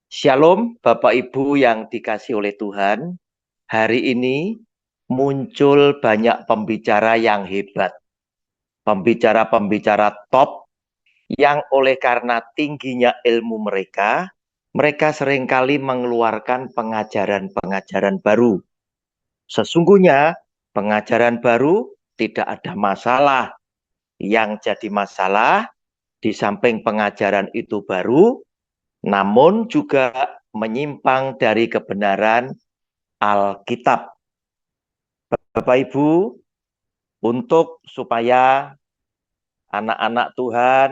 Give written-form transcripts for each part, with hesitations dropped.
Shalom, Bapak Ibu yang dikasih oleh Tuhan. Hari ini muncul banyak pembicara yang hebat, pembicara-pembicara top yang oleh karena tingginya ilmu mereka, mereka seringkali mengeluarkan pengajaran-pengajaran baru. Sesungguhnya pengajaran baru tidak ada masalah. Yang jadi masalah di samping pengajaran itu baru, namun juga menyimpang dari kebenaran Alkitab. Bapak Ibu, untuk supaya anak-anak Tuhan,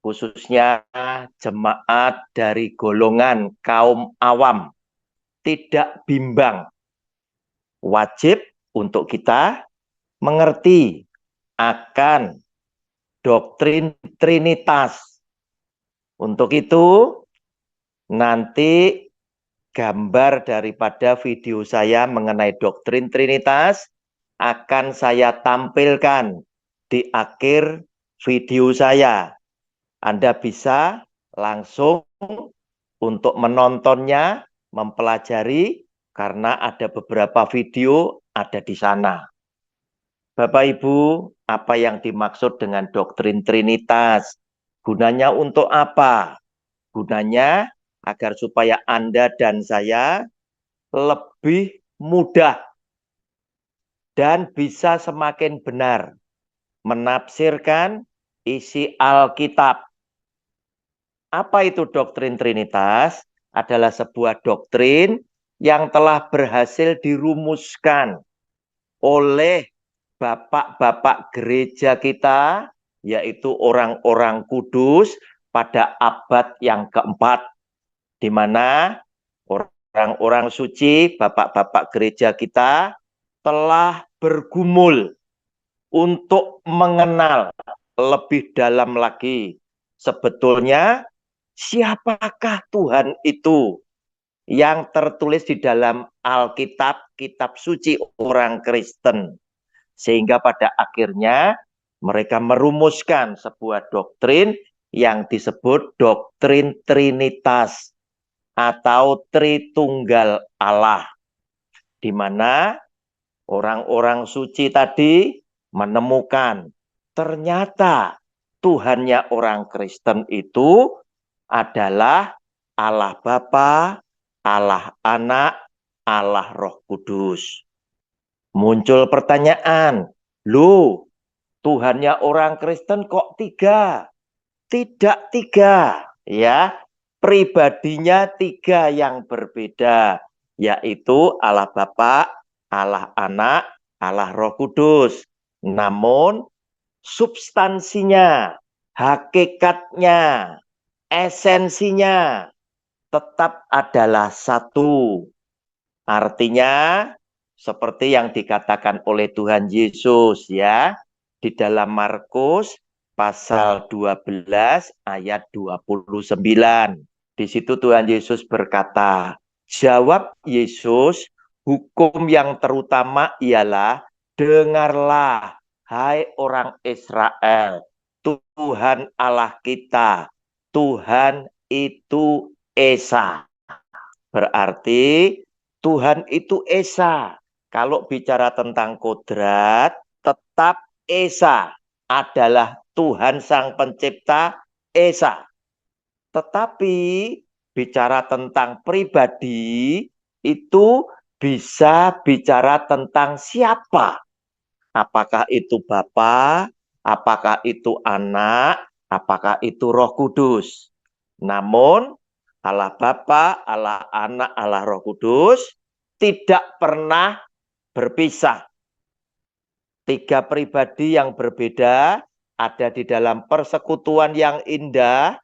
khususnya jemaat dari golongan kaum awam, tidak bimbang, wajib untuk kita mengerti akan doktrin Trinitas. Untuk itu, nanti gambar daripada video saya mengenai doktrin Trinitas akan saya tampilkan di akhir video saya. Anda bisa langsung untuk menontonnya, mempelajari, karena ada beberapa video ada di sana. Bapak Ibu, apa yang dimaksud dengan doktrin Trinitas? Gunanya untuk apa? Gunanya agar supaya Anda dan saya lebih mudah dan bisa semakin benar menafsirkan isi Alkitab. Apa itu doktrin Trinitas? Adalah sebuah doktrin yang telah berhasil dirumuskan oleh bapak-bapak gereja kita, yaitu orang-orang kudus pada abad yang keempat, di mana orang-orang suci, bapak-bapak gereja kita telah bergumul untuk mengenal lebih dalam lagi sebetulnya siapakah Tuhan itu yang tertulis di dalam Alkitab, kitab suci orang Kristen. Sehingga pada akhirnya mereka merumuskan sebuah doktrin yang disebut doktrin Trinitas atau Tritunggal Allah, di mana orang-orang suci tadi menemukan ternyata Tuhannya orang Kristen itu adalah Allah Bapa, Allah Anak, Allah Roh Kudus. Muncul pertanyaan, loh, Tuhannya orang Kristen kok tiga? Tidak tiga, ya. Pribadinya tiga yang berbeda, yaitu Allah Bapa, Allah Anak, Allah Roh Kudus. Namun substansinya, hakikatnya, esensinya tetap adalah satu. Artinya seperti yang dikatakan oleh Tuhan Yesus ya di dalam Markus pasal 12 ayat 29. Di situ Tuhan Yesus berkata, jawab Yesus, hukum yang terutama ialah dengarlah hai orang Israel, Tuhan Allah kita, Tuhan itu Esa. Berarti Tuhan itu Esa. Kalau bicara tentang kodrat, tetap Esa adalah Tuhan Sang Pencipta Esa. Tetapi bicara tentang pribadi, itu bisa bicara tentang siapa. Apakah itu Bapa, apakah itu Anak, apakah itu Roh Kudus. Namun Allah Bapa, Allah Anak, Allah Roh Kudus tidak pernah berpisah. Tiga pribadi yang berbeda ada di dalam persekutuan yang indah.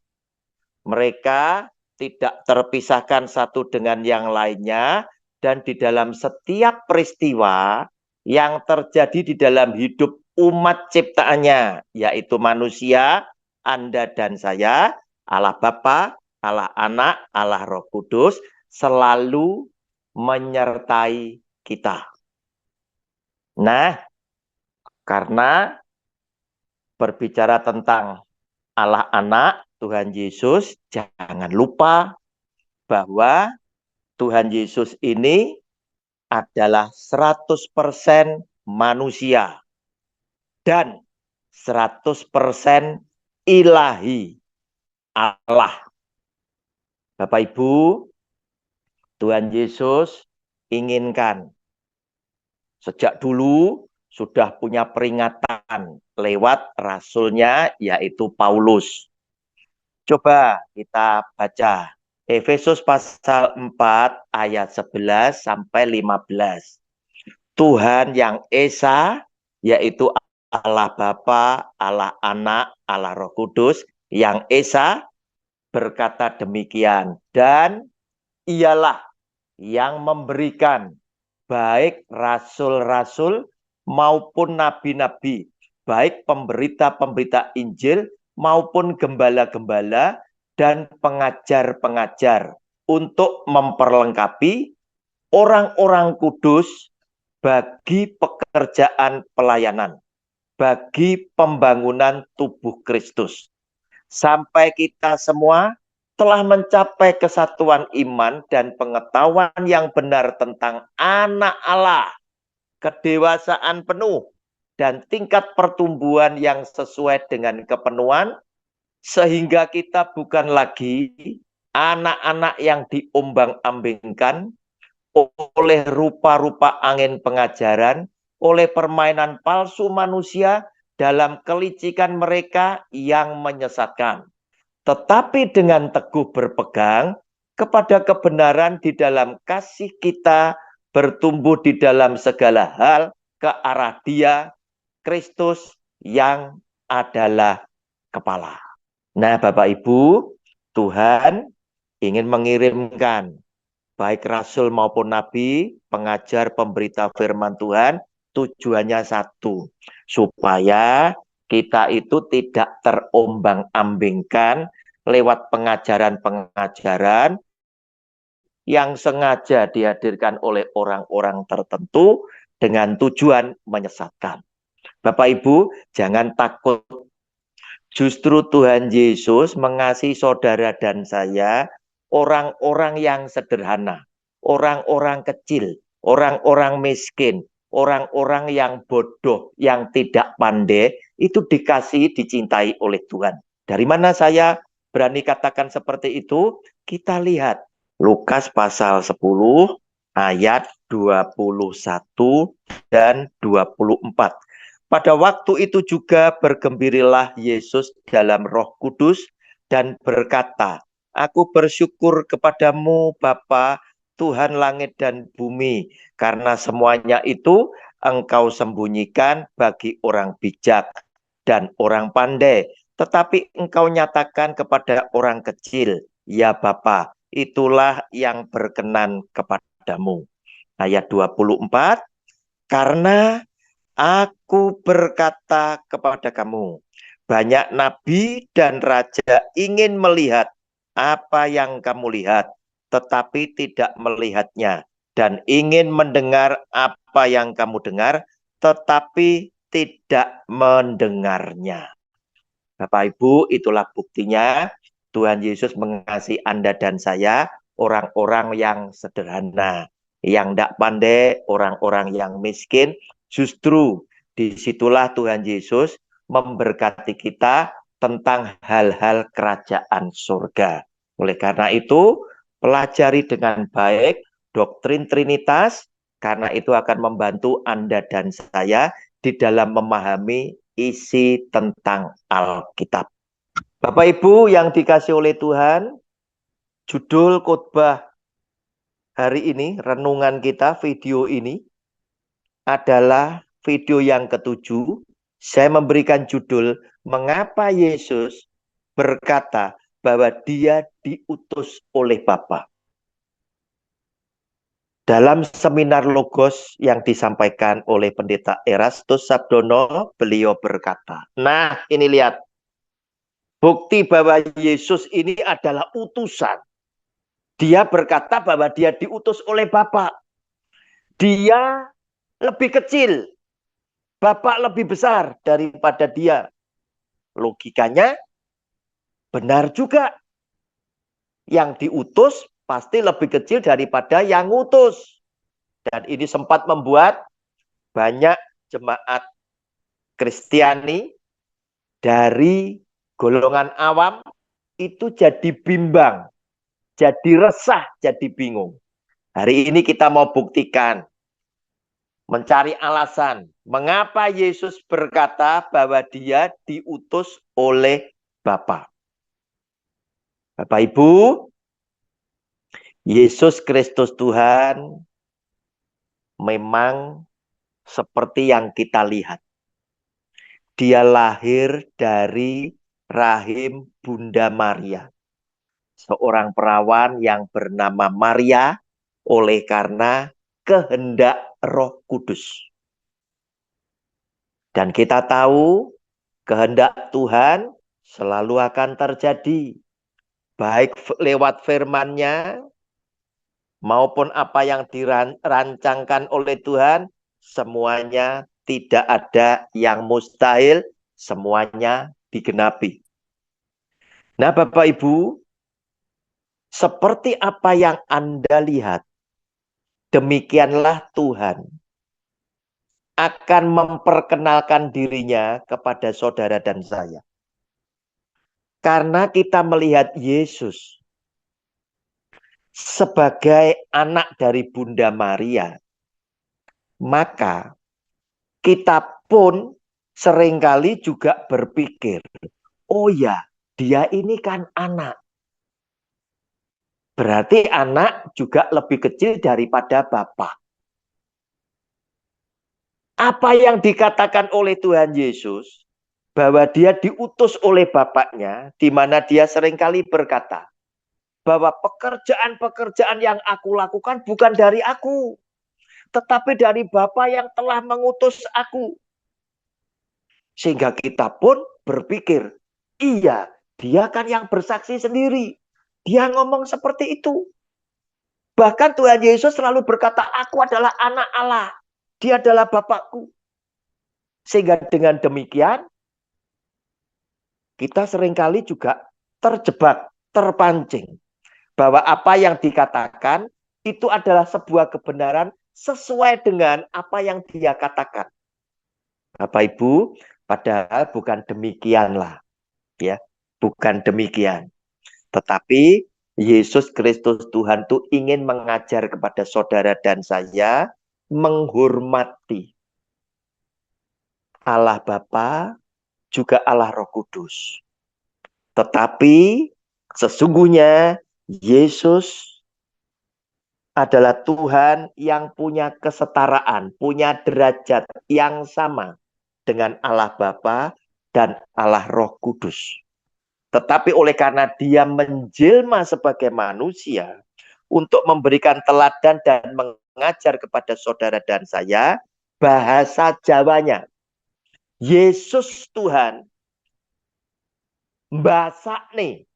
Mereka tidak terpisahkan satu dengan yang lainnya, dan di dalam setiap peristiwa yang terjadi di dalam hidup umat ciptaannya, yaitu manusia, Anda dan saya, Allah Bapa, Allah Anak, Allah Roh Kudus selalu menyertai kita. Nah, karena berbicara tentang Allah Anak, Tuhan Yesus, jangan lupa bahwa Tuhan Yesus ini adalah 100% manusia dan 100% ilahi, Allah. Bapak Ibu, Tuhan Yesus inginkan sejak dulu sudah punya peringatan lewat rasulnya yaitu Paulus. Coba kita baca Efesus pasal 4 ayat 11 sampai 15. Tuhan yang Esa yaitu Allah Bapa, Allah Anak, Allah Roh Kudus yang Esa berkata demikian, dan ialah yang memberikan baik rasul-rasul maupun nabi-nabi, baik pemberita-pemberita Injil maupun gembala-gembala dan pengajar-pengajar untuk memperlengkapi orang-orang kudus bagi pekerjaan pelayanan, bagi pembangunan tubuh Kristus. Sampai kita semua telah mencapai kesatuan iman dan pengetahuan yang benar tentang anak Allah, kedewasaan penuh, dan tingkat pertumbuhan yang sesuai dengan kepenuhan, sehingga kita bukan lagi anak-anak yang diombang-ambingkan oleh rupa-rupa angin pengajaran, oleh permainan palsu manusia dalam kelicikan mereka yang menyesatkan. Tetapi dengan teguh berpegang kepada kebenaran di dalam kasih kita, bertumbuh di dalam segala hal ke arah Dia, Kristus yang adalah kepala. Nah, Bapak Ibu, Tuhan ingin mengirimkan baik rasul maupun nabi, pengajar, pemberita firman Tuhan, tujuannya satu, supaya kita itu tidak terombang-ambingkan lewat pengajaran-pengajaran yang sengaja dihadirkan oleh orang-orang tertentu dengan tujuan menyesatkan. Bapak Ibu, jangan takut. Justru Tuhan Yesus mengasihi saudara dan saya, orang-orang yang sederhana, orang-orang kecil, orang-orang miskin, orang-orang yang bodoh, yang tidak pandai, itu dikasihi, dicintai oleh Tuhan. Dari mana saya berani katakan seperti itu? Kita lihat Lukas pasal 10 ayat 21 dan 24. Pada waktu itu juga bergembirilah Yesus dalam Roh Kudus dan berkata, Aku bersyukur kepadamu Bapa, Tuhan langit dan bumi, karena semuanya itu Engkau sembunyikan bagi orang bijak dan orang pandai, tetapi Engkau nyatakan kepada orang kecil. Ya Bapa, itulah yang berkenan kepadamu. Ayat 24, karena Aku berkata kepada kamu, banyak nabi dan raja ingin melihat apa yang kamu lihat, tetapi tidak melihatnya, dan ingin mendengar apa yang kamu dengar, tetapi tidak mendengarnya. Bapak Ibu, itulah buktinya Tuhan Yesus mengasihi Anda dan saya, orang-orang yang sederhana, yang tidak pandai, orang-orang yang miskin. Justru disitulah Tuhan Yesus memberkati kita tentang hal-hal kerajaan surga. Oleh karena itu, pelajari dengan baik doktrin Trinitas, karena itu akan membantu Anda dan saya di dalam memahami isi tentang Alkitab. Bapak Ibu yang dikasih oleh Tuhan, judul khotbah hari ini, renungan kita, video ini adalah video yang ketujuh. Saya memberikan judul, Mengapa Yesus berkata bahwa Dia diutus oleh Bapa. Dalam seminar Logos yang disampaikan oleh Pendeta Erastus Sabdono, beliau berkata, nah ini lihat, bukti bahwa Yesus ini adalah utusan. Dia berkata bahwa dia diutus oleh Bapa. Dia lebih kecil, Bapak lebih besar daripada dia. Logikanya benar juga. Yang diutus pasti lebih kecil daripada yang ngutus. Dan ini sempat membuat banyak jemaat Kristiani dari golongan awam itu jadi bimbang, jadi resah, jadi bingung. Hari ini kita mau buktikan, mencari alasan mengapa Yesus berkata bahwa dia diutus oleh Bapa. Bapak Ibu, Yesus Kristus Tuhan memang seperti yang kita lihat. Dia lahir dari rahim Bunda Maria, seorang perawan yang bernama Maria oleh karena kehendak Roh Kudus. Dan kita tahu kehendak Tuhan selalu akan terjadi, baik lewat firman-Nya maupun apa yang dirancangkan oleh Tuhan, semuanya tidak ada yang mustahil, semuanya digenapi. Nah, Bapak Ibu, seperti apa yang Anda lihat, demikianlah Tuhan akan memperkenalkan dirinya kepada saudara dan saya. Karena kita melihat Yesus sebagai anak dari Bunda Maria, maka kita pun seringkali juga berpikir, oh ya, dia ini kan anak. Berarti anak juga lebih kecil daripada Bapa. Apa yang dikatakan oleh Tuhan Yesus, bahwa dia diutus oleh Bapaknya, di mana dia seringkali berkata, bahwa pekerjaan-pekerjaan yang aku lakukan bukan dari aku, tetapi dari Bapa yang telah mengutus aku. Sehingga kita pun berpikir, iya, dia kan yang bersaksi sendiri. Dia ngomong seperti itu. Bahkan Tuhan Yesus selalu berkata, aku adalah anak Allah. Dia adalah Bapakku. Sehingga dengan demikian, kita seringkali juga terjebak, terpancing. Bahwa apa yang dikatakan itu adalah sebuah kebenaran sesuai dengan apa yang dia katakan. Bapak Ibu, padahal bukan demikianlah. Ya, bukan demikian. Tetapi Yesus Kristus Tuhan itu ingin mengajar kepada saudara dan saya menghormati Allah Bapa juga Allah Roh Kudus. Tetapi sesungguhnya Yesus adalah Tuhan yang punya kesetaraan, punya derajat yang sama dengan Allah Bapa dan Allah Roh Kudus. Tetapi oleh karena dia menjelma sebagai manusia untuk memberikan teladan dan mengajar kepada saudara dan saya, bahasa Jawanya, Yesus Tuhan, bahasa nih,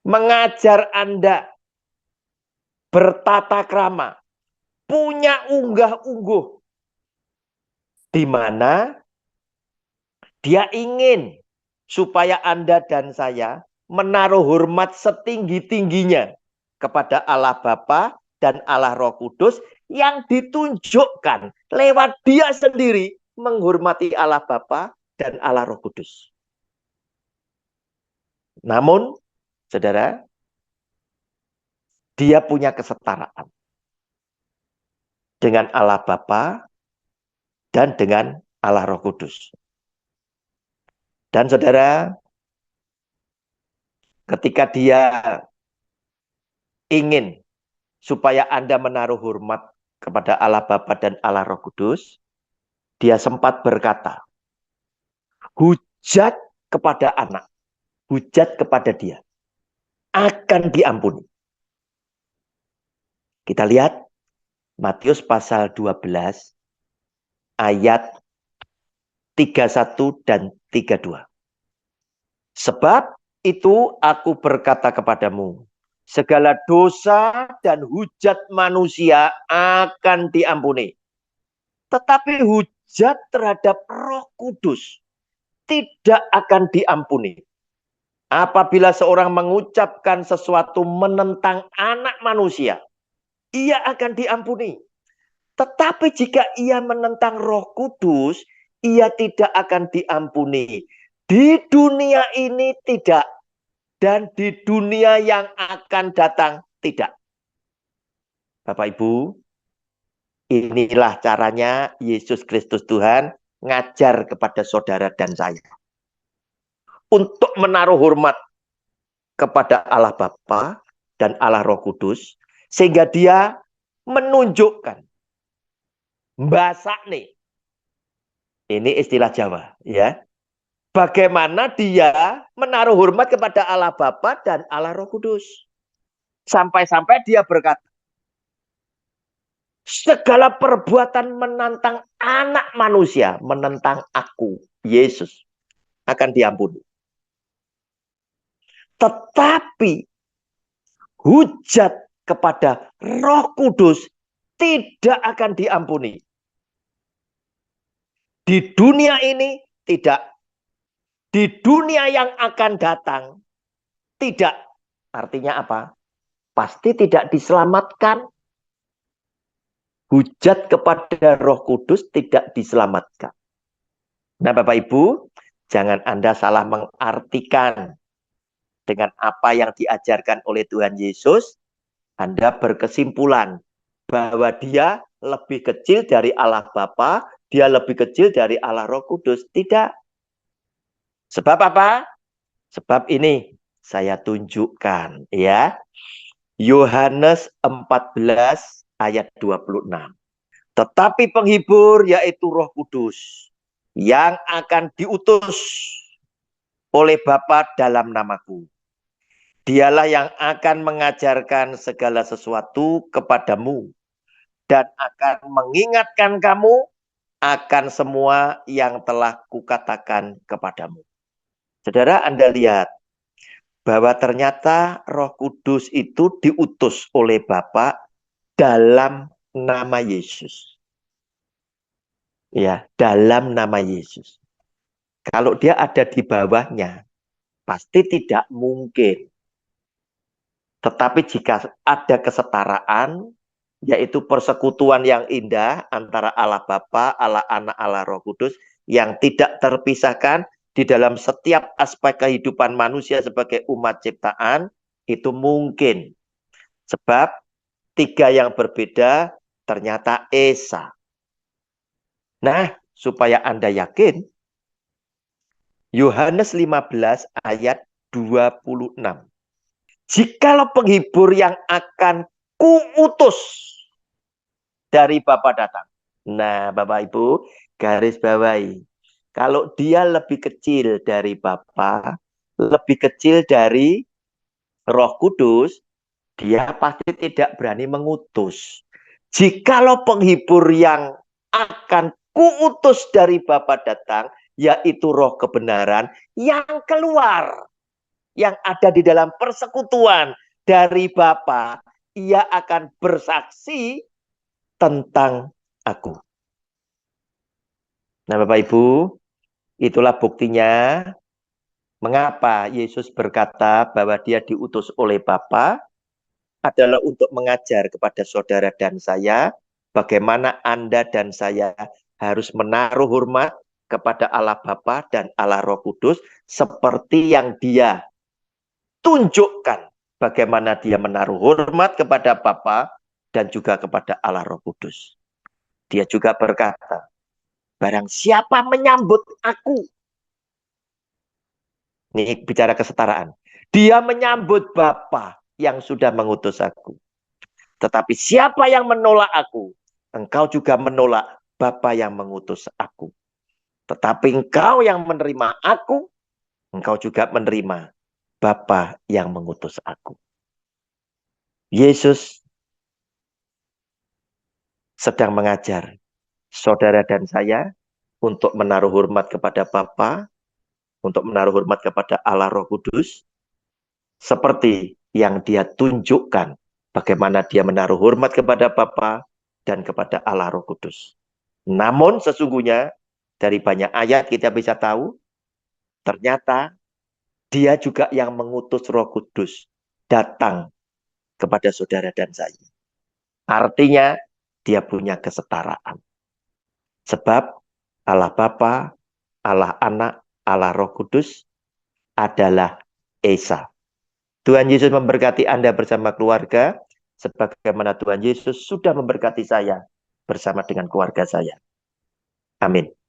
mengajar Anda bertata krama, punya unggah-ungguh, di mana dia ingin supaya Anda dan saya menaruh hormat setinggi-tingginya kepada Allah Bapa dan Allah Roh Kudus yang ditunjukkan lewat dia sendiri menghormati Allah Bapa dan Allah Roh Kudus. Namun, saudara, dia punya kesetaraan dengan Allah Bapa dan dengan Allah Roh Kudus. Dan saudara, ketika dia ingin supaya Anda menaruh hormat kepada Allah Bapa dan Allah Roh Kudus, dia sempat berkata, hujat kepada anak, hujat kepada dia, akan diampuni. Kita lihat Matius pasal 12 ayat 31 dan 32. Sebab itu aku berkata kepadamu, segala dosa dan hujat manusia akan diampuni. Tetapi hujat terhadap Roh Kudus tidak akan diampuni. Apabila seorang mengucapkan sesuatu menentang anak manusia, ia akan diampuni. Tetapi jika ia menentang Roh Kudus, ia tidak akan diampuni. Di dunia ini tidak, dan di dunia yang akan datang tidak. Bapak Ibu, inilah caranya Yesus Kristus Tuhan ngajar kepada saudara dan saya. Untuk menaruh hormat kepada Allah Bapa dan Allah Roh Kudus, sehingga dia menunjukkan basak nih. Ini istilah Jawa, ya. Bagaimana dia menaruh hormat kepada Allah Bapa dan Allah Roh Kudus. Sampai-sampai dia berkata, segala perbuatan menantang anak manusia, menentang aku, Yesus, akan diampuni. Tetapi hujat kepada Roh Kudus tidak akan diampuni. Di dunia ini tidak. Di dunia yang akan datang tidak. Artinya apa? Pasti tidak diselamatkan. Hujat kepada Roh Kudus tidak diselamatkan. Nah, Bapak Ibu, jangan Anda salah mengartikan dengan apa yang diajarkan oleh Tuhan Yesus. Anda berkesimpulan bahwa dia lebih kecil dari Allah Bapa, dia lebih kecil dari Allah Roh Kudus. Tidak. Sebab apa? Sebab ini saya tunjukkan, ya. Yohanes 14 ayat 26. Tetapi penghibur, yaitu Roh Kudus, yang akan diutus oleh Bapa dalam namaku. Dialah yang akan mengajarkan segala sesuatu kepadamu dan akan mengingatkan kamu akan semua yang telah kukatakan kepadamu. Saudara, Anda lihat bahwa ternyata Roh Kudus itu diutus oleh Bapa dalam nama Yesus. Ya, dalam nama Yesus. Kalau dia ada di bawahnya, pasti tidak mungkin. Tetapi jika ada kesetaraan, yaitu persekutuan yang indah antara Allah Bapa, Allah Anak, Allah Roh Kudus, yang tidak terpisahkan di dalam setiap aspek kehidupan manusia sebagai umat ciptaan, itu mungkin. Sebab tiga yang berbeda ternyata esa. Nah, supaya Anda yakin, Yohanes 15 ayat 26. Jikalau penghibur yang akan kuutus dari Bapa datang. Nah, Bapak Ibu, garis bawahi. Kalau dia lebih kecil dari Bapa, lebih kecil dari Roh Kudus, dia pasti tidak berani mengutus. Jikalau penghibur yang akan kuutus dari Bapa datang, yaitu Roh kebenaran yang keluar, yang ada di dalam persekutuan dari Bapa, ia akan bersaksi tentang aku. Nah, Bapak Ibu, itulah buktinya mengapa Yesus berkata bahwa dia diutus oleh Bapa adalah untuk mengajar kepada saudara dan saya bagaimana Anda dan saya harus menaruh hormat kepada Allah Bapa dan Allah Roh Kudus seperti yang dia tunjukkan bagaimana dia menaruh hormat kepada Bapa dan juga kepada Allah Roh Kudus. Dia juga berkata, barang siapa menyambut aku. Ini bicara kesetaraan. Dia menyambut Bapa yang sudah mengutus aku. Tetapi siapa yang menolak aku, engkau juga menolak Bapa yang mengutus aku. Tetapi engkau yang menerima aku, engkau juga menerima Bapa yang mengutus aku. Yesus sedang mengajar saudara dan saya untuk menaruh hormat kepada Bapa, untuk menaruh hormat kepada Allah Roh Kudus, seperti yang dia tunjukkan bagaimana dia menaruh hormat kepada Bapa dan kepada Allah Roh Kudus. Namun sesungguhnya dari banyak ayat kita bisa tahu ternyata Dia juga yang mengutus Roh Kudus datang kepada saudara dan saya. Artinya, dia punya kesetaraan. Sebab Allah Bapa, Allah Anak, Allah Roh Kudus adalah Esa. Tuhan Yesus memberkati Anda bersama keluarga, sebagaimana Tuhan Yesus sudah memberkati saya bersama dengan keluarga saya. Amin.